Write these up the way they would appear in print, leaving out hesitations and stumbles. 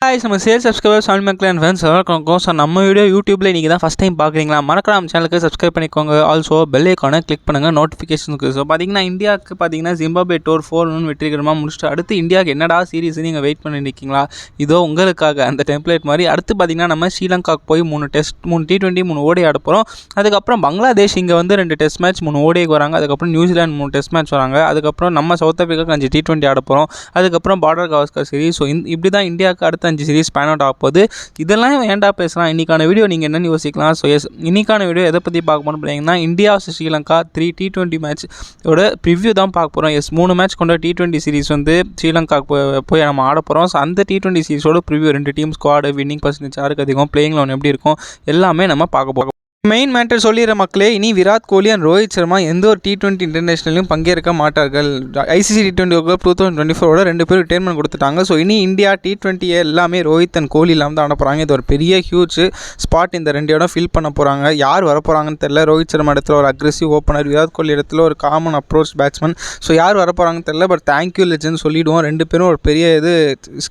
guys, நம்ம sale subscriber சாமி மக்கள் அண்ட் ஃப்ரெண்ட்ஸ் எல்லாருக்கும் ஸோ நம்ம வீடியோ யூடியூப்பில் இன்றைக்கி தான் ஃபஸ்ட் டைம் பார்க்குறீங்களா மறக்காம சேனலுக்கு சப்ஸ்கிரைப் பண்ணிக்கோங்க. ஆல்சோ பெல் ஐக்கானை கிளிக் பண்ணுங்கள் நோட்டிஃபிகேஷனுக்கு. ஸோ பார்த்தீங்கன்னா இந்தியாவுக்கு பார்த்தீங்கன்னா ஜிம்பாப்வே டூர் 4-1 வெற்றிகரமாக முடிச்சுட்டு அடுத்து இந்தியாவுக்கு என்னடா சீரிஸ் நீங்கள் வெயிட் பண்ணி நிற்கிங்களா? இதோ உங்களுக்காக அந்த டெம்ப்ளேட் மாதிரி அடுத்து பார்த்தீங்கன்னா நம்ம ஸ்ரீலங்காவுக்கு போய் 3 T20 3 ஓடி ஆட போகிறோம். அதுக்கப்புறம் பங்களாதேஷ் இங்கே வந்து 2 டெஸ்ட் மேட்ச் 3 ஓடிக்கு வராங்க. அதுக்கப்புறம் நியூசிலாந்து 3 டெஸ்ட் மேட்ச் வராங்க. அதுக்கப்புறம் நம்ம சவுத் ஆஃப்ரிக்காவுக்கு 5 T20 ஆட போகிறோம். அதுக்கப்புறம் பார்டர் கவாஸ்கர் சீரிஸ். ஸோ இப்படி தான் இந்தியாவுக்கு அடுத்த 5 சீரிஸ் பேன் அவுட் ஆகும்போது இதெல்லாம் ஏன்டா பேசலாம். இன்றைக்கான வீடியோ நீங்கள் என்னென்னு யோசிக்கலாம். ஸோ இன்றைக்கான வீடியோ எதை பற்றி பார்க்க போகிறோம் அப்படின்னா இந்தியா vs ஸ்ரீலங்கா 3 T20 மேட்சோட ப்ரிவ்யூ தான் பார்க்க போகிறோம். 3 மேட்ச் கொண்ட T20 சீரிஸ் வந்து ஸ்ரீலங்காவுக்கு போய் நம்ம ஆட போகிறோம். ஸோ அந்த T20 சீரிஸோட preview 2 team squad winning percentage யாருக்கு அதிகம் பிளேயிங் லெவன் எப்படி இருக்கும் எல்லாமே நம்ம பார்க்க போகிறோம். மெயின் மேட்டர் சொல்லிடுற மக்களே, இனி விராட் கோலி அண்ட் ரோஹித் சர்மா எந்த ஒரு T20 இன்டர்நேஷனலையும் பங்கேற்க மாட்டார்கள். ICC T20 World Cup 2024 2 பேர் ரிட்டைர்மெண்ட் கொடுத்துட்டாங்க. ஸோ இனி இந்தியா T20 எல்லாமே ரோஹித் அண்ட் கோலி இல்லாமல் தான் ஆட போகிறாங்க. இது ஒரு பெரிய ஹியூஜ் ஸ்பாட் இந்த 2 இடம் ஃபில் பண்ண போகிறாங்க. யார் வர போகிறாங்கன்னு தெரியல. ரோஹித் சர்மா இடத்துல ஒரு அக்ரெசிவ் ஓப்பனர், விராட் கோலி இடத்துல ஒரு காமன் அப்ரோச் பேட்ஸ்மேன். ஸோ யார் வர போகிறாங்கன்னு தெரியல. பட் தேங்க்யூ லெஜண்ட் சொல்லிவிடுவோம். 2 பேரும் ஒரு பெரிய இது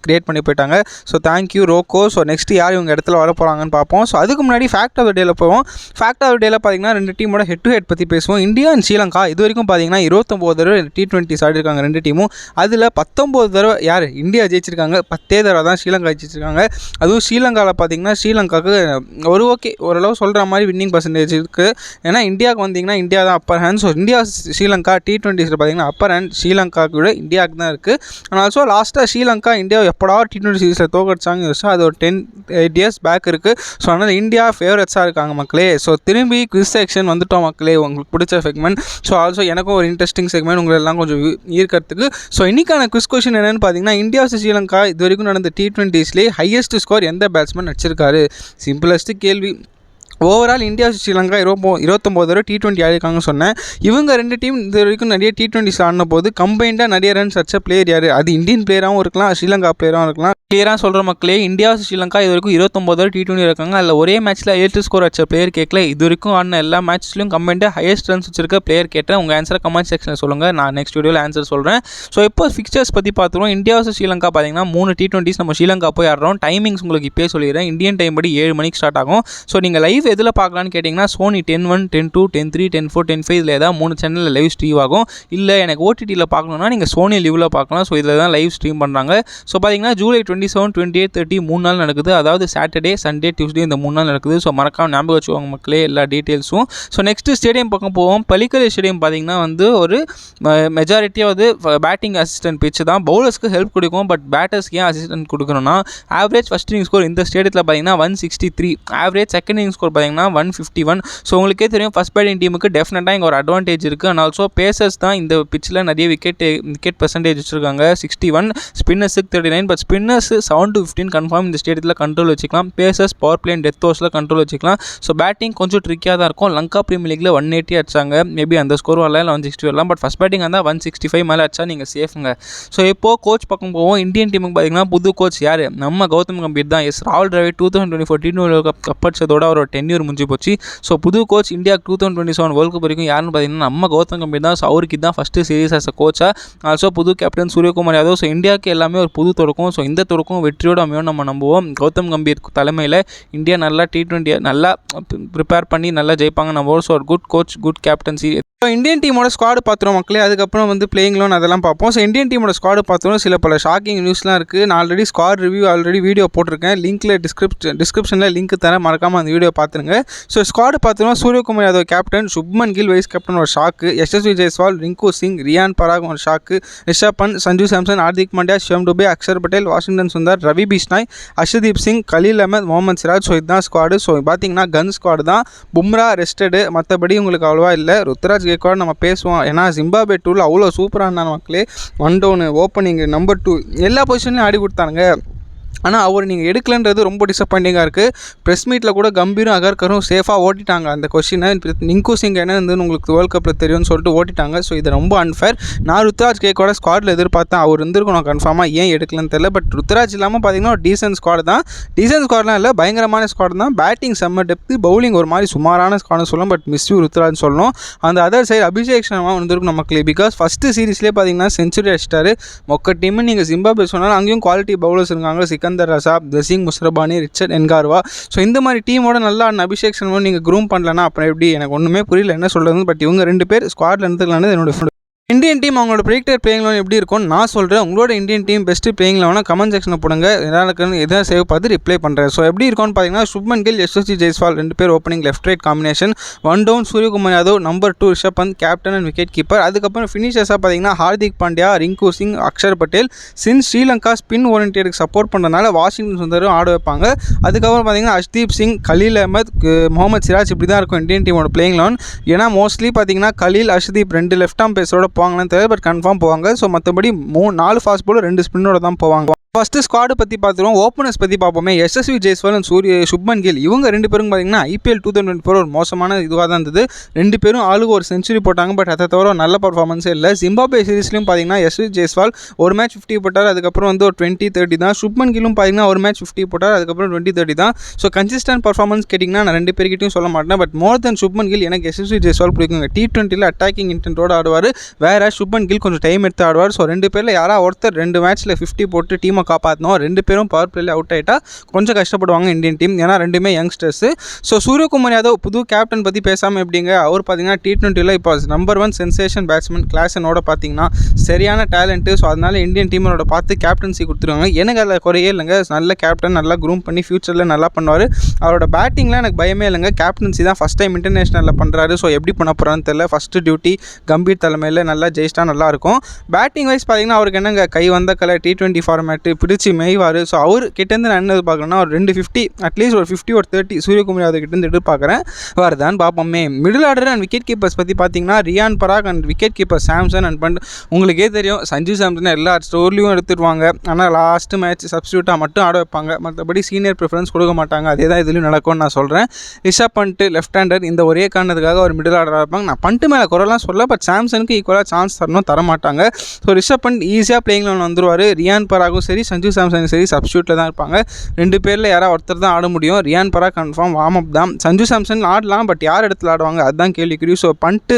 கிரியேட் பண்ணி போயிட்டாங்க. So thank you Rocco. So next யார் இவங்க இடத்துல வர போகிறாங்கன்னு பார்ப்போம். ஸோ அதுக்கு முன்னாடி ஃபேக்ட் ஆஃப் த டேல போவோம். ஃபேக்ட் ஆஃப் டேல பார்த்தீங்கன்னா 2 டீமோட ஹெட் டு ஹெட் பற்றி பேசுவோம். இந்தியா அண்ட் ஸ்ரீலங்கா இது வரைக்கும் பார்த்தீங்கன்னா 29 தடவை T20 ஆடிருக்காங்க 2 டீமும். அதில் 19 தடவை யார் இந்தியா ஜெயிச்சிருக்காங்க, 10 தடவை தான் ஸ்ரீலங்கா ஜெயிச்சிருக்காங்க. அதுவும் ஸ்ரீலங்காவில் பார்த்தீங்கன்னா ஸ்ரீலங்காவுக்கு ஒரு ஓரளவு சொல்கிற மாதிரி வின்னிங் பர்சன்டேஜ் இருக்குது. ஏன்னா இந்தியாவுக்கு வந்தீங்கன்னா இந்தியா தான் upper hand. So India Sri Lanka T20 பார்த்தீங்கன்னா அப்பர் ஹேண்ட் ஸ்ரீலங்காவுக்கு விட இந்தியாவுக்கு தான் இருக்குது. ஆனால் ஆல்சோ லாஸ்ட்டாக ஸ்ரீலங்கா இந்தியா எப்படா T20 சீரிஸில் தோக்கடிச்சாங்க அது ஒரு 10-8 இயர்ஸ் பேக் இருக்குது. ஸோ அதனால் இந்தியா ஃபேவரட்ஸாக இருக்காங்க மக்களே. ஸோ திரும்பி குவிஸ் செக்ஷன் வந்துட்டோம் மக்களே. உங்களுக்கு பிடிச்ச செக்மெண்ட். ஸோ ஆல்சோ எனக்கும் ஒரு இன்ட்ரெஸ்டிங் செக்மெண்ட் உங்களை எல்லாம் கொஞ்சம் ஈர்க்கிறதுக்கு. ஸோ இன்றைக்கான குவிஸ் கொஸ்டின் என்னென்னு பார்த்தீங்கன்னா இந்தியா vs ஸ்ரீலங்கா இது வரைக்கும் நடந்த T20ஸ்லேயே ஹையஸ்ட் ஸ்கோர் எந்த பேட்ஸ்மேன் அடிச்சிருக்காரு? சிம்பிளஸ்ட் கேள்வி. ஓவரால் இந்தியா ஸ்ரீலங்கா 29 தடவை T20 ஆடிருக்காங்கன்னு சொன்னேன். இவங்க 2 டீம் இது வரைக்கும் நிறைய T20 ஆடின போது கம்பைண்டாக நிறைய ரன்ஸ் அடிச்ச பிளேயர் யார்? அது இந்தியன் பிளேயராகவும் இருக்கலாம், ஸ்ரீலங்கா பிளேயராகவும் இருக்கலாம். கிளியராக சொல்கிற மக்களே, இந்தியா ஸ்ரீலங்கா இது வரைக்கும் 29 தடவை T20 இருக்காங்க. அதில் ஒரே மேட்ச்சில் 8 ஸ்கோர் அடிச்ச பிளேயர் கேட்கல. இது வரைக்கும் ஆடின எல்லா மேட்ச்லையும் கம்பைண்டாக ஹையஸ்ட் ரன்ஸ் வச்சிருக்க பிளேயர் கேட்டேன். உங்கள் ஆன்சரை கமெண்ட் செக்ஷனில் சொல்லுங்கள். நான் நெக்ஸ்ட் வீடியோவில் ஆன்சர் சொல்கிறேன். ஸோ இப்போ ஃபிக்சர்ஸ் பற்றி பார்த்துருவோம். இந்தியா vs ஸ்ரீலங்கா பார்த்தீங்கன்னா 3 T20s நம்ம ஸ்ரீலங்கா போய் ஆடுறோம். டைமிங்ஸ் உங்களுக்கு இப்போயே சொல்லிடுறேன். இந்தியன் டைம் படி 7 மணிக்கு ஸ்டார்ட் ஆகும். ஸோ நீங்கள் லைவ் எதில் பார்க்கலான்னு கேட்டிங்கன்னா சோனி 10-1, 10-2, 10-3, 10-4, 10-5 இதில் ஏதாவது 3 சேனலில் லைவ் ஸ்ட்ரீம் ஆகும். இல்லை எனக்கு OTTயில் பார்க்கணுன்னா நீங்கள் சோனி லிவில் பார்க்கலாம். ஸோ இதில் தான் லைவ் ஸ்ட்ரீம் பண்ணுறாங்க. ஸோ பார்த்தீங்கன்னா ஜூலை 27, 28, 30 3 நாள் நடக்குது. அதாவது சாட்டர்டே, சண்டே, டியூஸ்டே இந்த 3 நாள் நடக்குது. ஸோ மறக்காம ஞாபகம் வச்சுக்கோங்க மக்களே எல்லா டீட்டெயில்ஸும். ஸோ நெக்ஸ்ட்டு ஸ்டேடியம் பக்கம் போவோம். பலிக்கரை ஸ்டேடியம் பார்த்தீங்கன்னா வந்து ஒரு மெஜாரிட்டியாக வந்து பேட்டிங் அசிஸ்டன்ட் பிச்சு தான். பவுலர்ஸ்க்கு ஹெல்ப் கொடுக்கும். பட் பேட்டர்ஸ்க்கு ஏன் அசிஸ்டன்ட் கொடுக்கணும்னா ஆவரேஜ் ஃபஸ்ட் இன்னிங் ஸ்கோர் இந்த ஸ்டேடியத்தில் பார்த்தீங்கன்னா 163, ஆவரேஜ் செகண்ட் இன்னிங் ஸ்கோர் பார்த்தீங்கன்னா 151. ஸோ உங்களுக்கே தெரியும் ஃபஸ்ட் பேட்டிங் டீமுக்கு டெஃபினட்டாக இங்கே ஒரு அட்வான்டேஜ் இருக்குது. அண்ட் ஆல்சோ பேசர்ஸ் தான் இந்த பிச்சில் நிறைய விக்கெட் பர்சன்டேஜ் வச்சுருக்காங்க 61, ஸ்பின்னர்ஸுக்கு 39. பட் ஸ்பின்னர்ஸ் 7 to 15 கன்ஃபார்ம் இந்த ஸ்டேடியத்தில் கண்ட்ரோல் வச்சுக்கலாம். Pacers power play and death ஓவர்ஸில் கண்ட்ரோல் வச்சுக்கலாம். ஸோ பேட்டிங் கொஞ்சம் ட்ரிக்கியாக தான் இருக்கும். லங்கா பிரீமியர் லீக்கில் 180 அடிச்சாங்க. மேபி அந்த ஸ்கோர் வரல, இல்லை 160 வரலாம். பட் ஃபஸ்ட் பேட்டிங் வந்தால் 165 மேலே அடிச்சா நீங்கள் சேஃபுங்க. ஸோ இப்போது கோச் பக்கம் போவோம். இந்தியன் டீமுக்கு பார்த்தீங்கன்னா புது கோச் யார்? நம்ம கௌதம் கம்பீர் தான். ராகுல் டிராவிட் 2024 T20 கப் அடிச்சதோட அவர் டென்யூர் முடிஞ்சு போச்சு. ஸோ புது கோச் இந்தியா 2027 வேர்ல்டு கப் வரைக்கும் யாருன்னு பார்த்தீங்கன்னா நம்ம கௌதம் கம்பீர் தான். ஸோ அவருக்கு தான் ஃபஸ்ட்டு சீரிஸ் ஆஸ் அ கோச்சாக. ஆல்சோ புது கேப்டன் சூரியகுமார் யாதவ். ஸோ இந்தியாவுக்கு எல்லாமே ஒரு புது தொடக்கம். ஸோ இந்த தொடக்கம் வெற்றியோடு அமையும் நம்ம நம்புவோம். கௌதம் கம்பீர் தலைமையில் இந்தியா நல்லா T20 நல்லா ப்ரிப்பேர் பண்ணி நல்லா ஜெயிப்பாங்க நம்புவோம். ஸோ ஒரு good coach, good captaincy. So Indian டீமோட ஸ்குவாடு பார்த்துருவோம் மக்களே. அதுக்கப்புறம் வந்து பிளேயிங் லோன் அதெல்லாம் பார்ப்போம். ஸோ இந்தியன் டீமோட ஸ்குவாடு பார்த்துருவோம். சில பல ஷாக்கிங் நியூஸ்லாம் இருக்குது. நான் ஆல்ரெடி ஸ்குவாட் ரிவ்யூ வீடியோ போட்டிருக்கேன். லிங்க்கில் டிஸ்கிரிப்ஷனில் லிங்க் தரேன். மறக்காமல் அந்த வீடியோ பார்த்துருங்க. ஸோ ஸ்குவாடு பார்த்துருவோம். Suryakumar Yadav captain, Shubman Gill vice captain ஒரு ஷாக்கு, யசஸ்வி ஜெய்ஸ்வால், ரிங்கு சிங், ரியான் பராக் ஒரு shock, Rishabh Pant, Sanju Samson, Hardik Pandya, Shivam Dube, Axar Patel, Washington Sundar, Ravi Bishnoi, Arshdeep Singh, Khaleel Ahmed, Mohammed Siraj. So இதுதான் ஸ்குவாடு. ஸோ பார்த்தீங்கன்னா கன் ஸ்குவாடு தான். பும்ரா ரெஸ்டடு, மற்றபடி உங்களுக்கு அவ்வளோவா இல்லை. ருத்ராஜ் கேக்வாட் நம்ம பேசுவோம். ஏன்னா ஜிம்பாப்வே டூரில் அவ்வளோ சூப்பராக இருந்தாங்க மக்களே. 1 டவுனு, ஓப்பனிங், நம்பர் 2 எல்லா பொசிஷன்லையும் ஆடி கொடுத்தானுங்க. ஆனால் அவர் நீங்கள் எடுக்கலன்றது ரொம்ப டிசப்பாயிண்டிங்காக இருக்குது. ப்ரெஸ் மீட்டில் கூட கம்பீரும் அகர்கரும் சேஃபாக ஓட்டிட்டாங்க அந்த கொஸ்டினை. நிங்கு சிங் என்ன இருந்துன்னு உங்களுக்கு வேர்ல்டு கப்பில் தெரியும்னு சொல்லிட்டு ஓட்டிட்டாங்க. ஸோ இது ரொம்ப அன்ஃபேர். நான் ருத்ராஜ் கேக்கோட ஸ்குவாடில் எதிர்பார்த்தேன். அவர் இருந்திருக்கணும் கன்ஃபார்மாக. ஏன் எடுக்கலன்னு தெரியல. பட் ருத்ராஜ் இல்லாமல் பார்த்தீங்கன்னா ஒரு டீசன்ட் ஸ்குவாடு தான். டீசன்ட் ஸ்குவாட்லாம் இல்லை, பயங்கரமான ஸ்குவாடு தான். பேட்டிங் செம்ம டெப்த்து, பவுலிங் ஒரு மாதிரி சுமாரான ஸ்குவாட்னு சொல்லலாம். பட் மிஸ்யூ ருத்ராஜ் சொல்லணும். அந்த அதர் சைடு அபிஷேக் சர்மா இருந்திருக்கும் நமக்கு. பிகாஸ் ஃபஸ்ட்டு சீரீஸ்லேயே பார்த்தீங்கன்னா செஞ்சுரி அடிச்சிட்டாரு. மொக்க டீம் நீங்கள் ஜிம்பாப்வே சொன்னாலும் அங்கேயும் குவாலிட்டி பவுலர்ஸ் இருக்காங்க. சிக்கந்தர் ரசா, ஜசீம் முஸ்ரபானி, ரிச்சர்ட் என்கார்வா. ஸோ இந்த மாதிரி டீமோட நல்லா அபிஷேக் சர்மா நீங்கள் க்ரூம் பண்ணலன்னா அப்புறம் எப்படி? எனக்கு ஒன்றுமே புரியல என்ன சொல்கிறது. பட் இவங்க 2 பேர் ஸ்குவாடில் இருந்துக்கலான்னு என்னோட இந்தியன் டீம் அவங்களோட ப்ரெடிக்டட் பிளேயிங் லெவன் எப்படி இருக்கும்னு நான் சொல்கிறேன். உங்களோட இந்தியன் டீம் பெஸ்ட்டு பிளேயிங் லெவனை கமெண்ட் செக்ஷனில் போடுங்க. எதாவது சேவ் பார்த்து ரிப்ளை பண்ணுறேன். ஸோ எப்படி இருக்கும்னு பார்த்தீங்கன்னா சுப்மன் கில், யசஸ்வி ஜெய்ஸ்வால் 2 பேர் opening left right combination. 1 down Suryakumar Yadav, number 2 Rishabh bandh captain and wicket keeper. அதுக்கப்புறம் ஃபினிஷர்ஸாக பார்த்தீங்கன்னா Hardik Pandya, Rinku Singh, Axar Patel. Since Sri Lanka spin ஓரியன்டேடுக்கு support பண்ணுறதுனால வாஷிங்டன் சுந்தரும் ஆட வைப்பாங்க. அதுக்கப்புறம் பார்த்தீங்கன்னா அஷ்தீப் சிங், கலீல் அஹமத், முகமது சிராஜ் இப்படி தான் இருக்கும் இந்தியன் டீமோட பிளேயிங் லெவன். ஏன்னா மோஸ்ட்லி பார்த்தீங்கன்னா கலீல், அஷ்தீப் 2 லெஃப்ட் ஆம் பேஸரோட போவாங்கன்னு தெரியாது. பட் கன்ஃபார்ம் போவாங்க. ஸோ மற்றபடி 4 ஃபாஸ்ட் பாலர் 2 ஸ்பின்னோட தான் போவாங்க. ஃபஸ்ட்டு ஸ்குவாடு பற்றி பார்த்துருவோம். ஓப்பனர்ஸ் பற்றி பார்ப்போமே. யசஸ்வி ஜெய்ஸ்வால் அண்ட் சுப்மன் கில் இவங்க 2 பேரும் பார்த்தீங்கன்னா IPL 2024 ஒரு மோசமான இதுவாக தான் இருந்தது. 2 பேரும் ஆளுக்கு ஒரு செஞ்சுரி போட்டாங்க. பட் அதை தவிர நல்ல பர்ஃபார்மன்ஸே இல்லை. ஜிம்பாப்வே சீரிஸ்லையும் பார்த்தீங்கன்னா யசஸ்வி ஜெய்ஸ்வால் ஒரு மேட்ச் 50 போட்டார். அதுக்கப்புறம் வந்து ஒரு 20-30 தான். சுப்மன் கில்லும் பார்த்தீங்கன்னா ஒரு மேட்ச் 50 போட்டார். அதுக்கப்புறம் 20-30 தான். ஸோ கன்சிஸ்டன்ட் பர்ஃபார்மன்ஸ் கேட்டிங்கன்னா நான் 2 பேர்கிட்டையும் சொல்ல மாட்டேன். But more than Shubman Gill எனக்கு யசஸ்வி ஜெய்ஸ்வால் பிடிக்குங்க. T20 அட்டாக்கிங் இன்டென்ட்டோடு ஆடுவார். வேறு சுப்மன் கில் கொஞ்சம் டைம் எடுத்து ஆடுவார். ஸோ 2 பேரில் யாராவது ஒருத்தர் 2 மேட்ச்சில் 50 போட்டு டீமை காப்பாற்றணும். 2 பேரும் பவர் பிளேல அவுட் ஆகிட்டா கொஞ்சம் கஷ்டப்படுவாங்க இந்தியன் டீம். ஏன்னா 2மே யங்ஸ்டர்ஸ். ஸோ சூரியகுமார் யாதவ் புது கேப்டன் பற்றி பேசாமல் எப்படிங்க? அவர் பார்த்தீங்கன்னா T20 இப்போ நம்பர் 1 சென்சேஷன் பேட்ஸ்மேன் கிளாஸனோட பார்த்தீங்கன்னா சரியான டேலண்ட்டு. ஸோ அதனால் இந்தியன் டீமோட பார்த்து கேப்டன்சி கொடுத்துருவாங்க. எனக்கு அதில் குறையே இல்லைங்க. நல்ல கேப்டன், நல்லா க்ரூம் பண்ணி ஃபியூச்சரில் நல்லா பண்ணுவார். அவரோட பேட்டிங்கில் எனக்கு பயமே இல்லைங்க. கேப்டன்சி தான் ஃபஸ்ட் டைம் இன்டர்நேஷனலில் பண்ணுறாரு. ஸோ எப்படி பண்ண போகிறான்னு தெரியல. ஃபஸ்ட்டு டியூட்டி கம்பீர் தலைமையில் நல்லா ஜெயிச்சிட்டா நல்லாயிருக்கும். பேட்டிங் வைஸ் பார்த்தீங்கன்னா அவருக்கு என்னங்க கை வந்த கலை T20 ஃபார்மேட்டு பிடிச்சி மெய்வார். ஸோ அவர் கிட்டேருந்து நான் என்ன எதிர்பார்க்குறேன்னா ஒரு 250 அட்லீஸ்ட் ஒரு 50 ஒரு 30 சூரியகுமார் யாதவ் கிட்டேருந்து எதிர்பார்க்குறேன். வருதான் பார்ப்போமே. Middle order and wicket keepers பற்றி பார்த்தீங்கன்னா Riyan Parag and wicket keeper Samson and Pant. உங்களுக்கே தெரியும் சஞ்சு சாம்சன் எல்லா ஸ்டோர்லையும் எடுத்துடுவாங்க. ஆனால் லாஸ்ட்டு மேட்ச் சப்ஸ்டியூட்டாக மட்டும் ஆட வைப்பாங்க. மற்றபடி சீனியர் ப்ரிஃபரன்ஸ் கொடுக்க மாட்டாங்க. அதே தான் இதுலையும் நடக்கும்னு நான் சொல்கிறேன். ரிஷப் பண்ட் லெஃப்ட் ஹேண்டர் இந்த ஒரே காரணத்துக்காக ஒரு மிடில் ஆர்டராக இருப்பாங்க. நான் பண்ட்டு மேலே குறைலாம் சொல்ல. பட் சாம்சனுக்கு ஈக்குவலாக சான்ஸ் தரமாட்டாங்க. ஸோ ரிஷப் பண்ட் ஈஸியாக பிளேயிங் லெவன் வந்துருவார். ரியான் பராகும் சரி, சஞ்சு சாம்சனும் சரி சப்ஸ்டியூட்டில் தான் இருப்பாங்க. 2 பேரில் யாராவது ஒருத்தர் தான் ஆட முடியும். ரியான் பராக் கன்ஃபார்ம் வார்ம் அப் தான். சஞ்சு சாம்சன் ஆடலாம். பட் யார் இடத்துல ஆடுவாங்க அதுதான் கேள்விக்குறி. ஸோ பண்ட்டு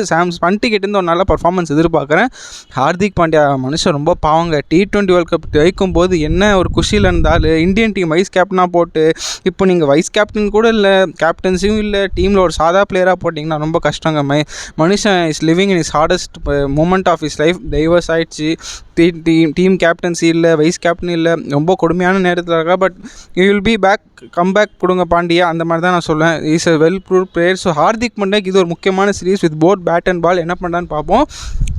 கிட்டேருந்து ஒரு நல்ல பர்ஃபார்மன்ஸ் எதிர்பார்க்குறேன். ஹார்திக் பாண்டியா மனுஷன் ரொம்ப பாவங்க. T20 வேர்ல்ட் கப் ஜெயிக்கும் போது என்ன ஒரு குஷியில் இருந்தாலும் இந்தியன் டீம் வைஸ் கேப்டனாக போட்டு இப்போ நீங்கள் வைஸ் கேப்டன் கூட இல்லை, கேப்டன்சியும் இல்லை, டீமில் ஒரு சாதா பிளேயராக போட்டிங்கன்னா ரொம்ப கஷ்டங்க. மனுஷன் is living in his hardest moment of his life. Divorce ஆகிடுச்சு. டீம் கேப்டன்சி இல்லை, வைஸ் கேப்டன் இல்லை, ரொம்ப கொடுமையான நேரத்தில் இருக்கா. But you will be back, comeback கொடுங்க பாண்டியா. அந்த மாதிரி தான் நான் சொல்லுவேன். Is a well proved player. So Hardik பாண்டியாக்கு இது ஒரு முக்கியமான series with both bat and ball. என்ன பண்ணுறான்னு பார்ப்போம்.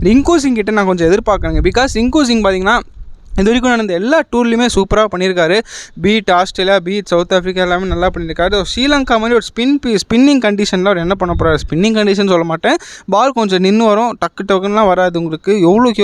ரிங்கு சிங் கிட்ட நான் கொஞ்சம் எதிர்பார்க்குறேங்க. பிகாஸ் ரிங்கு சிங் பார்த்தீங்கன்னா இது வரைக்கும் நடந்த எல்லா டூர்லையுமே சூப்பராக பண்ணியிருக்காரு. Beat Australia, beat South Africa எல்லாமே நல்லா பண்ணியிருக்காரு. ஸ்ரீலங்கா மாதிரி ஒரு ஸ்பின்னிங் கண்டிஷனில் அவர் என்ன பண்ண போகிறாரு? ஸ்பின்னிங் கண்டிஷன் சொல்ல மாட்டேன், பால் கொஞ்சம் நின்று வரும், டக்குலாம் வராது. உங்களுக்கு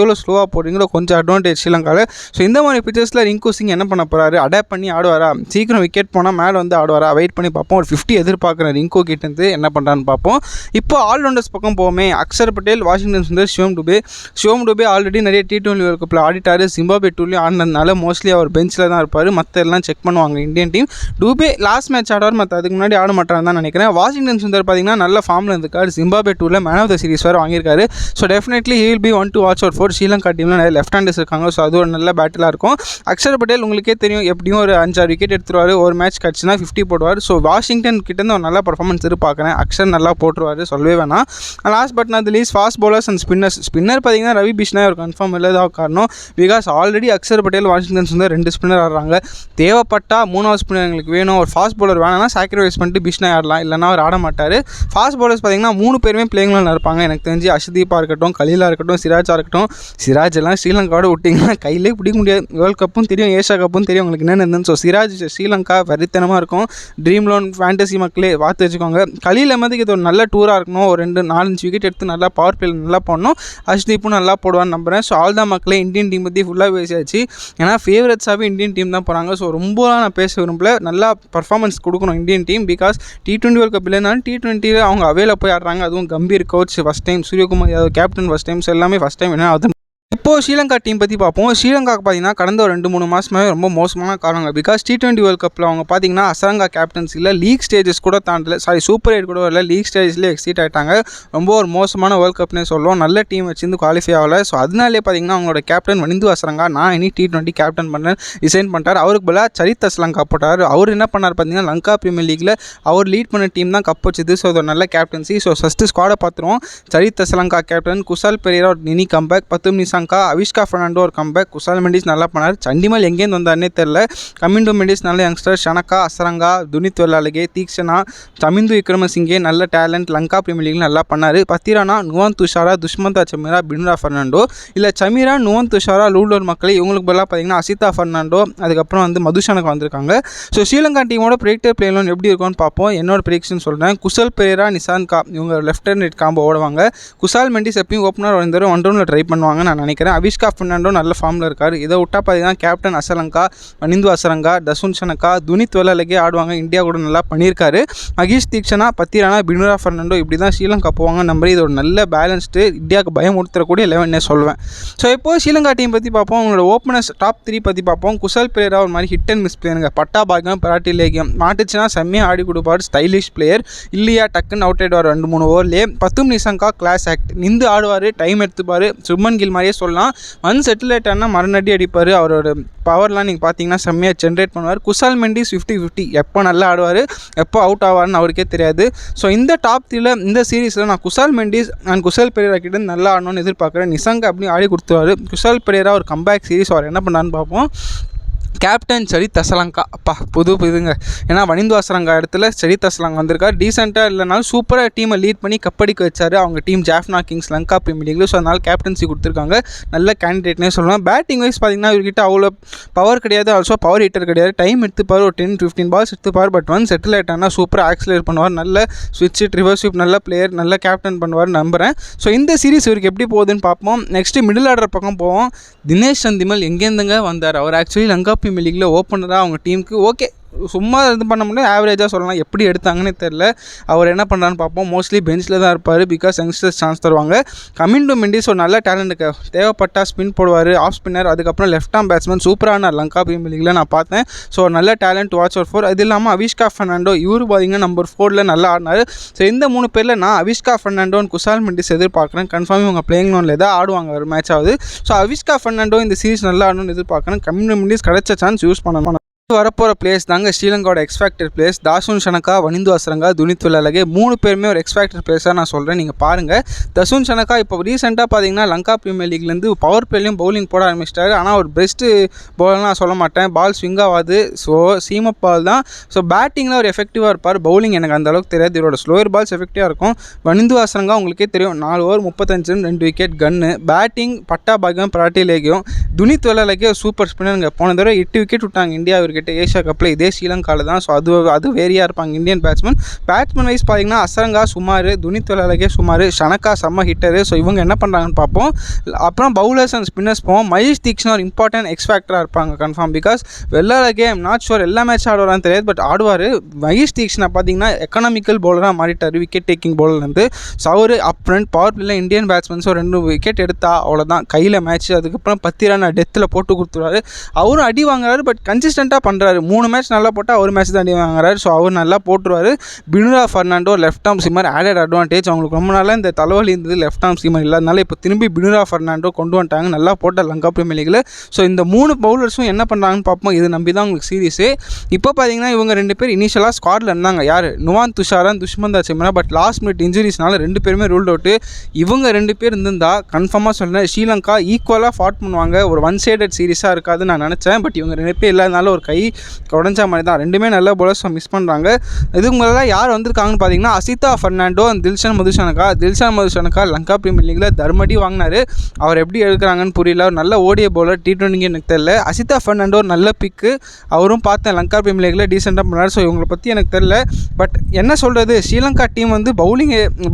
எவ்வளோ ஸ்லோவாக போடுறீங்களோ கொஞ்சம் அட்வான்டேஜ் ஸ்ரீலங்காவில். ஸோ இந்த மாதிரி பிச்சர்ஸில் ரிங்கு சிங் என்ன பண்ண போகிறாரு? அடாப்ட் பண்ணி ஆடுவாரா? சீக்கிரம் விக்கெட் போனால் மேலே வந்து ஆடுவாரா? வெயிட் பண்ணி பார்ப்போம். ஒரு 50 எதிர்பார்க்குறேன் ரிங்கு கிட்டேருந்து. என்ன பண்ணுறான்னு பார்ப்போம். இப்போ ஆல்ரவுண்டர்ஸ் பக்கம் போவோமே. அக்ஷர் பட்டேல், வாஷிங்டன் சுந்தர், சிவம் டுபே ஆல்ரெடி நிறைய T20 வேர்ல்ட் கப்பில் ஆடிட்டார். ஜிம்பாப்வே டூர்லேயும் ஆடினதுனால மோஸ்ட்லி அவர் பெஞ்சில் தான் இருப்பார். மற்ற எல்லாம் செக் பண்ணுவாங்க Indian team. Dube last match ஆடுவார், மற்ற அதுக்கு முன்னாடி ஆட மாட்டான்னு தான் நினைக்கிறேன். வாஷிங்டன் சுந்தர் பார்த்தீங்கன்னா நல்ல ஃபார்மில் இருந்திருக்காரு. Zimbabwe டூரில் man of the series வேறு வாங்கியிருக்காரு. So definitely he will be one to watch out for. Sri Lanka டீமில் நிறைய லெஃப்ட் ஹேண்டர்ஸ் இருக்காங்க. ஸோ அது ஒரு நல்ல பேட்டிலாக இருக்கும். அக்ஷர் பட்டேல் உங்களுக்கே தெரியும் எப்படியும் ஒரு 5-6 விக்கெட் எடுத்துருவார். ஒரு மேட்ச் கிடச்சுன்னா 50 போடுவார். ஸோ வாஷிங்டன் கிட்டேருந்து ஒரு நல்ல பர்ஃபார்மன்ஸ் எதிர்பார்க்குறேன். அக்ஷர் நல்லா போட்டுருவார், சொல்லவே வேணாம். Last but not the least fast bowlers and spinner பார்த்தீங்கன்னா ரவி பிஷ்ணா ஒரு கன்ஃபார்ம் இல்லாத காரணம். Because already Axar Patel, Washington Sundar 2 spinner ஆடுறாங்க. தேவைப்பட்டா 3வது ஸ்பின்னர் எங்களுக்கு வேணும், ஒரு ஃபாஸ்ட் பவுலர் வேணும்னா சாக்ரிஃபைஸ் பண்ணிட்டு பிஷ்ணா ஆடலாம், இல்லைனா அவர் ஆட மாட்டார். ஃபாஸ்ட் பவுலர்ஸ் பார்த்தீங்கன்னா 3 பேருமே பிளேயிங் லெவலில் இருப்பாங்க. எனக்கு தெரிஞ்சு அஷ்தீப்பாக இருக்கட்டும், கலீலாக இருக்கட்டும், சிராஜாக இருக்கட்டும். சிராஜ் எல்லாம் ஸ்ரீலங்காவோட விட்டிங்கன்னா கையிலே பிடிக்க முடியாது. வேர்ல்ட் கப்பும் தெரியும், ஏஷியா கப்பும் தெரியும், உங்களுக்கு என்னென்ன இருந்துன்னு. ஸோ சிராஜ் ஸ்ரீலங்கா வெறித்தனமாக இருக்கும். ட்ரீம் லோன் ஃபேண்டசி மக்களே பார்த்து வச்சுக்கோங்க. கலீல் அஹமதுக்கு இது ஒரு நல்ல டூராக இருக்கணும். ஒரு 2-4-5 விக்கெட் எடுத்து நல்லா பவர் பிளேயில் நல்லா போடணும். அஷ்தீப்பும் நல்லா போடுவான்னு நம்புகிறேன். ஸோ ஆல் தான் மக்களே இந்தியன் டீம் பற்றி ஃபுல்லாக பேசியாச்சு. ஏன்னா ஃபேவரட்ஸாகவே இந்தியன் டீம் தான் போகிறாங்க. ஸோ ரொம்பலாம் நான் பேச விரும்பல. நல்லா பர்ஃபார்மன்ஸ் கொடுக்கணும் Indian team. Because T20 world cup இல்லைனாலும் T20 அவங்க அவையில் போய் ஆடுறாங்க. அதுவும் Gambhir coach first time, Suryakumar Yadav captain first time. So எல்லாமே ஃபஸ்ட் டைம் என்ன ஆகுது இப்போது ஸ்ரீலங்கா டீம் பற்றி பார்ப்போம். ஸ்ரீலங்காவுக்கு பார்த்தீங்கன்னா கடந்த ஒரு 2-3 மாதமாகவே ரொம்ப மோசமான காரணங்கள். பிகாஸ் T20 வேர்ல்ட் கப்பில் அவங்க பார்த்தீங்கன்னா அசரங்கா கேப்டன்சியில் லீக் ஸ்டேஜஸ் கூட தாண்டல, சூப்பர் 8 கூட வரல, லீக் ஸ்டேஜஸ்லேயே எக்ஸிட் ஆகிட்டாங்க. ரொம்ப ஒரு மோசமான வேர்ல்ட் கப்னே சொல்லுவோம். நல்ல டீம் வச்சிருந்து குவாலிஃபை ஆகலை. ஸோ அதனாலே பார்த்தீங்கன்னா அவங்களோட கேப்டன் வனிந்து அசரங்கா நான் இனி T20 கேப்டன் பண்ணேன் ரிசைன் பண்ணிட்டார். அவருக்கு பதிலாக சரித் அஸ்லங்கா போட்டார். அவர் என்ன பண்ணார் பார்த்தீங்கன்னா லங்கா பிரீமியர் லீக்கில் அவர் லீட் பண்ண டீம் தான் கப் வச்சுது. ஸோ அது ஒரு நல்ல கேப்டன்சி. ஸோ ஃபஸ்ட்டு ஸ்குவாடை பார்த்துருவோம். சரித் அஸ்லங்கா கேப்டன், குசால் பெரேரா ஒரு மினி கம்பேக், பத்தும் நிசாங்கா, அவிஷ்கா ஃபெர்னாண்டோ ஒரு கம்பேக், குசால் மெண்டிஸ் நல்லா பண்ணார். சண்டிமல் எங்கேருந்து வந்தார்னே தெரில. கமிண்டு மெண்டிஸ் நல்ல யங்ஸ்டர், ஷனக்கா, அசரங்கா, துனித் வெள்ளாலகே, தீக்ஷனா, தமிந்து விக்ரமசிங்கே நல்ல டேலண்ட், லங்கா பிரீமியர் லீக் நல்லா பண்ணார். பத்திரானா, நுவன் துஷாரா, துஷ்மந்தா சமீரா, பினுரா ஃபெர்னாண்டோ, இல்லை சமீரா, நுவன் துஷாரா, லூலோர் மக்களை இவங்களுக்கு பதிலாக பார்த்தீங்கன்னா அசிதா ஃபெர்னாண்டோ, அதுக்கப்புறம் வந்து மதுஷனக்கு வந்திருக்காங்க. ஸோ ஸ்ரீலங்கா டீமோட ப்ரெடிக்டர் பிளேயர் எப்படி இருக்கும்னு பார்ப்போம். என்னோட ப்ரெடிக்ஷன் சொல்கிறேன். குசல் பெரேரா, நிசான்கா இவங்க லெஃப்ட் அண்ட் ரைட் காம்போ ஓடுவாங்க. குசால் மெண்டிஸ் எப்பயும் ஓப்பனர் ஒரு தடவை 1 ரவுண்டில் ட்ரை பண்ணுவாங்க நான் நினைக்கிறேன். அவிஷ்கா ஃபெர்னாண்டோ நல்ல ஃபார்மில் இருக்கார். இதை விட்டால் பார்த்தீங்கன்னா கேப்டன் அசலங்கா, வனிந்து அசரங்கா, தசுன் ஷனக்கா, துனித் வெள்ளாலகே ஆடுவாங்க. இந்தியா கூட நல்லா பண்ணியிருக்காரு. மகேஷ் தீக்ஷனா, பத்திரானா, பினுரா ஃபெர்னாண்டோ இப்படி தான் ஸ்ரீலங்கா போவாங்க. நம்பர் இது ஒரு நல்ல பேலன்ஸ்டு இந்தியாவுக்கு பயம் கொடுத்துறக்கூடிய 11 சொல்வேன். ஸோ இப்போது ஸ்ரீலங்கா டீம் பற்றி பார்ப்போம். அவங்களோட ஓப்பனர்ஸ் டாப் 3 பற்றி பார்ப்போம். குசல் பெரேரா ஒரு மாதிரி ஹிட் அண்ட் மிஸ் பிளேயருங்க. பட்டா பாக்கியம், பராட்டி லேகியம் மாட்டுச்சுன்னா செம்மையாக ஆடி கொடுப்பார். Stylish player. இல்லையா டக்குன்னு அவுட் ஆகிடுவார் 2-3 ஓவர்லேயே. பத்தும் நிசாங்கா கிளாஸ் ஆக்ட், நின்று ஆடுவார், டைம் எடுத்துப்பார். சுப்மன் கில் மாதிரியே சொல்லலாம். செட்டில் ஆகிட்டார்னா மறுநடி அடிப்பார். அவரோட பவர்லாம் நீங்கள் பார்த்தீங்கன்னா செம்மையாக ஜென்ரேட் பண்ணுவார். குசால் மெண்டிஸ் 50-50 எப்போ நல்லா ஆடுவார், எப்போ அவுட் ஆவார்னு அவருக்கே தெரியாது. ஸோ இந்த டாப் 3ல இந்த சீரீஸில் நான் குசால் மெண்டிஸ் அண்ட் குசால் பெரேரா கிட்ட நல்லா ஆடணும்னு எதிர்பார்க்குறேன். நிசாங்கா அப்படி ஆடி கொடுத்துருவார். குசால் பெரேரா ஒரு கம்பேக் சீரீஸ் அவர் என்ன பண்ணான்னு பார்ப்போம். கேப்டன் சரித் அஸ்லங்கா, அப்பா புதுங்க. ஏன்னா வனிந்து அசரங்கா இடத்துல சரித் அஸ்லங்கா வந்திருக்கார். டீசெண்டாக இல்லைனாலும் சூப்பராக டீமை லீட் பண்ணி கப்படிக்க வச்சார். அவங்க டீம் ஜாஃப்னா கிங்ஸ் லங்கா பிரீமியர் லீக்ல. ஸோ அதனால் கேப்டன்சி கொடுத்துருக்காங்க. நல்ல கேண்டிடேட்னே சொல்லலாம். பேட்டிங் வைஸ் பார்த்தீங்கன்னா இவர்கிட்ட அவ்வளோ பவர் கிடையாது, ஆல்சோ பவர் ஹீட்டர் கிடையாது. டைம் எடுத்துப்பார், ஒரு 10-15 பால்ஸ் எடுத்துப்பார். பட் செட்டில் ஆகிட்டார்னா சூப்பராக ஆக்சிலேட் பண்ணுவார். நல்ல ஸ்விட்ச் ரிவர்ஸ் ஸ்வீப் நல்ல பிளேயர், நல்ல கேப்டன் பண்ணுவார் நம்புகிறேன். ஸோ இந்த சீரிஸ் இவருக்கு எப்படி போகுதுன்னு பார்ப்போம். நெக்ஸ்ட்டு மிடில் ஆர்டர் பக்கம் போவோம். தினேஷ் சந்திமல் எங்கேருந்துங்க வந்தார். அவர் ஆக்சுவலி லங்கா பிரீமியர் லீக்ல ஓப்பனராக அவங்க டீமுக்கு ஓகே சும்மா இது பண்ண முடியாது, ஆவரேஜாக சொல்லலாம். எப்படி எடுத்தாங்கன்னு தெரில. அவர் என்ன பண்ணுறான்னு பார்ப்போம். மோஸ்ட்லி பெஞ்சில் தான் இருப்பார். பிகாஸ் யங்ஸ்டர்ஸ் சான்ஸ் தருவாங்க. கமிண்டு மெண்டிஸ் ஒரு நல்ல டேலண்ட்டுக்கு தேவைப்பட்டால் ஸ்பின் போடுவார், ஆஃப் ஸ்பின்னர். அதுக்கப்புறம் லெஃப்ட் ஆம் பேட்ஸ்மேன் சூப்பரான லங்கா பிரீமியர் லீக்ல நான் பார்த்தேன். ஸோ நல்ல டேலண்ட் வாட்ச் அவுட் ஃபார். அது இல்லாமல் அவிஷ்கா ஃபெர்னாண்டோ இவரு பார்த்தீங்கன்னா நம்பர் 4ல் நல்லா ஆடினார். ஸோ இந்த 3 பேரில் நான் அவிஷ்கா ஃபெர்னாண்டோ குசால் மெண்டிஸ் எதிர்பார்க்குறேன். கன்ஃபார்ம் இவங்க பிளேயிங் லோனில் ஏதாவது ஆடுவாங்க ஒரு மேட்ச் ஆகுது. ஸோ அவிஷ்கா ஃபெர்னாண்டோ இந்த சீரிஸ் நல்லா ஆடணும்னு எதிர்பார்க்குறேன். கமிண்டு மெண்டிஸ் கிடைச்ச சான்ஸ் யூஸ் பண்ணணும். வரப்போகிற பிளேஸ் தாங்க ஸ்ரீலங்காவோட எக்ஸ்ஃபேக்டர் பிளேஸ். தசுன் ஷனக்கா, வனிந்து அசரங்கா, துனித் வெள்ளாலகே 3 பேருமே ஒரு எக்ஸ்ஃபேக்டர் பிளேஸாக நான் சொல்கிறேன். நீங்கள் பாருங்கள். தசுன் ஷனக்கா இப்போ ரீசெண்டாக பார்த்தீங்கன்னா லங்கா பிரீமியர் லீக்லேருந்து பவர் பிளேலையும் பவுலிங் போட ஆரம்பிச்சிட்டாரு. ஆனால் ஒரு பெஸ்ட்டு பவுலர்லாம் நான் சொல்ல மாட்டேன். பால் ஸ்விங் ஆகாது. ஸோ சீமப் பால் தான். ஸோ பேட்டிங்கில் ஒரு எஃபெக்டிவாக இருப்பார். பவுலிங் எனக்கு அந்த அளவுக்கு தெரியாது. இவரோட ஸ்லோயர் பால்ஸ் எஃபெக்டிவாக இருக்கும். வனிந்து அசரங்கா உங்களுக்கே தெரியும், 4 ஓவர் 35 ரன் 2 விக்கெட் கன்னு. பேட்டிங் பட்டா பாக்கியம், பராட்டி லேகியம். துனித் வெள்ளாலகே சூப்பர் ஸ்பின்னருங்க. போன தடவை 8 விக்கெட் விட்டாங்க இந்தியா இவர்கிட்ட ஏஷியா கப்பில். இதே ஸ்ரீலங்காவில் தான். ஸோ அது வேரியாக இருப்பாங்க இந்தியன் பேட்ஸ்மேன் வைஸ் பார்த்தீங்கன்னா அசரங்கா சுமார், துனித் வெள்ளாலகே சுமார், ஷனக்கா செம்ம ஹிட்டரு. ஸோ இவங்க என்ன பண்ணுறாங்கன்னு பார்ப்போம். அப்புறம் பவுலர்ஸ் அண்ட் ஸ்பின்னர்ஸ் போவோம். மகேஷ் தீக்ஷனா ஒரு இம்பார்ட்டன்ட் எக்ஸ்ஃபேக்டராக இருப்பாங்க confirm. Because Wellalage not sure எல்லா மேட்ச் ஆடுவாரான்னு தெரியாது, பட் ஆடுவார். மகேஷ் தீக்ஷனா பார்த்தீங்கன்னா எக்கனாமிக்கல் பவுலராக மாறிட்டார் விக்கெட் டேக்கிங் பவுலர்லேருந்து. ஸோ அவர் அப் ஃப்ரண்ட் பவர் பிளேயில் இந்தியன் பேட்ஸ்மேன்ஸோ 2 விக்கெட் எடுத்தா அவ்வளோதான் கையில் மேட்ச். அதுக்கப்புறம் 10 ரன் டெத்தில் போட்டு கொடுத்துருவாரு. அவரும் அடி வாங்குறாரு, பட் கன்சிஸ்டண்ட்டாக பண்ணுறாரு. 3 மேட்ச் நல்லா போட்டால் ஒரு மேட்ச் தான் அடி வாங்குறாரு. ஸோ அவர் நல்லா போட்டுருவார். Binura Fernando left arm seamer added advantage. அவங்களுக்கு ரொம்ப நாளாக இந்த தலைவலி இருந்தது லெஃப்ட் ஆர்ம் சீமர் இல்லாதனால இப்போ திரும்பி பினுரா ஃபெர்னாண்டோ கொண்டு வந்துட்டாங்க. நல்லா போட்ட லங்கா பிரீமியர் லீக்ல. ஸோ இந்த 3 பவுலர்ஸும் என்ன பண்ணுறாங்கன்னு பார்ப்போம். இது நம்பி தான் உங்களுக்கு சீரிஸு. இப்போ பார்த்தீங்கன்னா இவங்க 2 பேர் இனிஷியலாக ஸ்குவாடில் இருந்தாங்க. யார்? Nuwan Thushara, Dushmantha Chameera. But last minute இன்ஜுரிஸ்னால 2 பேருமே ரூல்ட் அவுட்டு. இவங்க 2 பேர் இருந்திருந்தா கன்ஃபார்மாக சொல்கிறேன் ஸ்ரீலங்கா ஈக்குவலாக ஃபாட் பண்ணுவாங்க. ஒரு ஒன் சைடட் சீரிஸாக இருக்காதுன்னு நான் நினச்சேன். பட் இவங்க 2 பேர் இல்லாதனால ஒரு கை உடஞ்ச மாதிரி தான். 2மே நல்ல பவுலர்ஸ் மிஸ் பண்ணுறாங்க. இதுக்கு மேலே யார் வந்திருக்காங்கன்னு பார்த்தீங்கன்னா அசிதா ஃபெர்னாண்டோ, தில்ஷன் மதுஷனக்கா லங்கா பிரீமியர் லீக்ல தர்மடி வாங்கினார். அவர் எப்படி எடுக்கிறாங்கன்னு புரியல. ஒரு நல்ல ஓடிய பவுலர். T20 எனக்கு தெரியல. அசிதா ஃபெர்னாண்டோ நல்ல பிக்கு. அவரும் பார்த்தேன் லங்கா பிரீமியர் லீக்ல டீசெண்டாக பண்ணார். ஸோ இவங்களை பற்றி எனக்கு தெரியல. பட் என்ன சொல்கிறது, ஸ்ரீலங்கா டீம் வந்து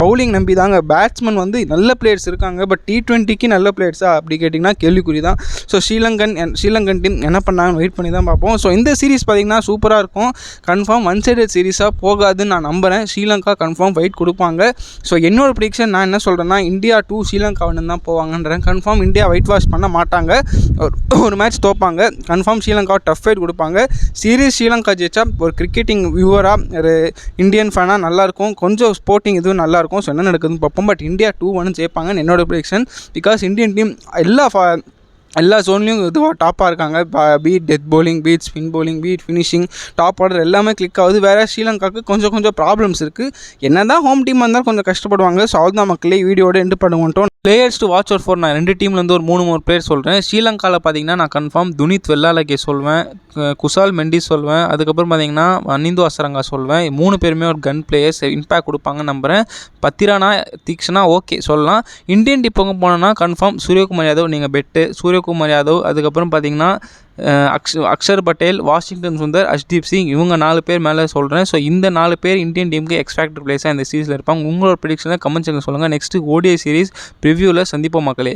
பவுலிங் நம்பி தாங்க. பேட்ஸ்மேன் வந்து நல்ல பிளேயர்ஸ் இருக்காங்க. பட் T20க்கு நல்ல பிளேயர்ஸா அப்படி கேட்டிங்கன்னா கேள்விக்குறி தான். ஸோ ஸ்ரீலங்கன் டீம் என்ன பண்ணாங்கன்னு வெயிட் பண்ணி தான் பார்ப்போம். ஸோ இந்த சீரிஸ் பார்த்திங்கன்னா சூப்பராக இருக்கும். கன்ஃபார்ம் ஒன் சைடட் சீரிஸாக போகாதுன்னு நான் நம்புகிறேன். ஸ்ரீலங்கா கன்ஃபார்ம் ஃபைட் கொடுப்பாங்க. ஸோ என்னோட ப்ரிடிக்ஷன் நான் என்ன சொல்கிறேன்னா, இந்தியா 2 ஸ்ரீலங்கா 1 தான் போவாங்கன்றேன். கன்ஃபார்ம் இந்தியா ஒயிட் வாஷ் பண்ண மாட்டாங்க. ஒரு match தோப்பாங்க. Confirm Sri Lanka tough fight கொடுப்பாங்க. சீரிஸ் ஸ்ரீலங்கா ஜெயிச்சா ஒரு கிரிக்கெட்டிங் வியூவராக ஒரு இந்தியன் ஃபேனாக நல்லாயிருக்கும். கொஞ்சம் ஸ்போர்ட்டிங் இதுவும் நல்லாயிருக்கும். ஸோ என்ன நடக்குதுன்னு பார்ப்போம். பட் இந்தியா 2-1 ஜெயிப்பாங்கன்னு என்னோட ப்ரிடிக்ஷன். பிகாஸ் இந்தியன் டீம் எல்லா ஜோன்லேயும் இதுவாக டாப்பாக இருக்காங்க. Beat death bowling, beat spin bowling, beat finishing, top order எல்லாமே கிளிக் ஆகுது. வேறு ஸ்ரீலங்காவுக்கு கொஞ்சம் ப்ராப்ளம்ஸ் இருக்குது. என்ன தான் ஹோம் டீம் வந்தாலும் கொஞ்சம் கஷ்டப்படுவாங்க. ஸோ அவ்வளோதான் மக்களே, வீடியோட எண்டு பண்ணுவோம். Players to watch out for நான் 2 டீம்லேருந்து ஒரு 3 பிளேயர் சொல்கிறேன். ஸ்ரீலங்காவில் பார்த்தீங்கன்னா நான் கன்ஃபார்ம் துனித் வெள்ளாலகே சொல்வேன், குசால் மெண்டிஸ் சொல்வேன், அதுக்கப்புறம் பார்த்தீங்கன்னா அனிந்து அசரங்கா சொல்வேன். 3 பேருமே ஒரு கன் பிளேயர்ஸ், இம்பேக்ட் கொடுப்பாங்கன்னு நம்புகிறேன். பத்திரானா தீக்ஷனா ஓகே சொல்லலாம். இந்தியன் டீம் போனோன்னா கன்ஃபார்ம் சூரியகுமார் யாதவ் நீங்கள் பெட்டு, சூரியகுமார் யாதவ், அதுக்கப்புறம் பார்த்தீங்கன்னா அக்ஷர் பட்டேல், வாஷிங்டன் சுந்தர், அஷ்தீப் சிங், இவங்க 4 பேர் மேலே சொல்கிறேன். ஸோ இந்த 4 பேர் இந்தியன் டீமுக்கு எக்ஸ்பெக்டட் பிளேஸாக இந்த சீரீஸில் இருப்பாங்க. உங்களோட ப்ரெடிக்ஷனை கமெண்ட் செக்ஷனில் சொல்லுங்கள். நெக்ஸ்ட்டு ஓடிஐ சீரிஸ் ப்ரிவ்யூவில் சந்திப்போம் மக்களே.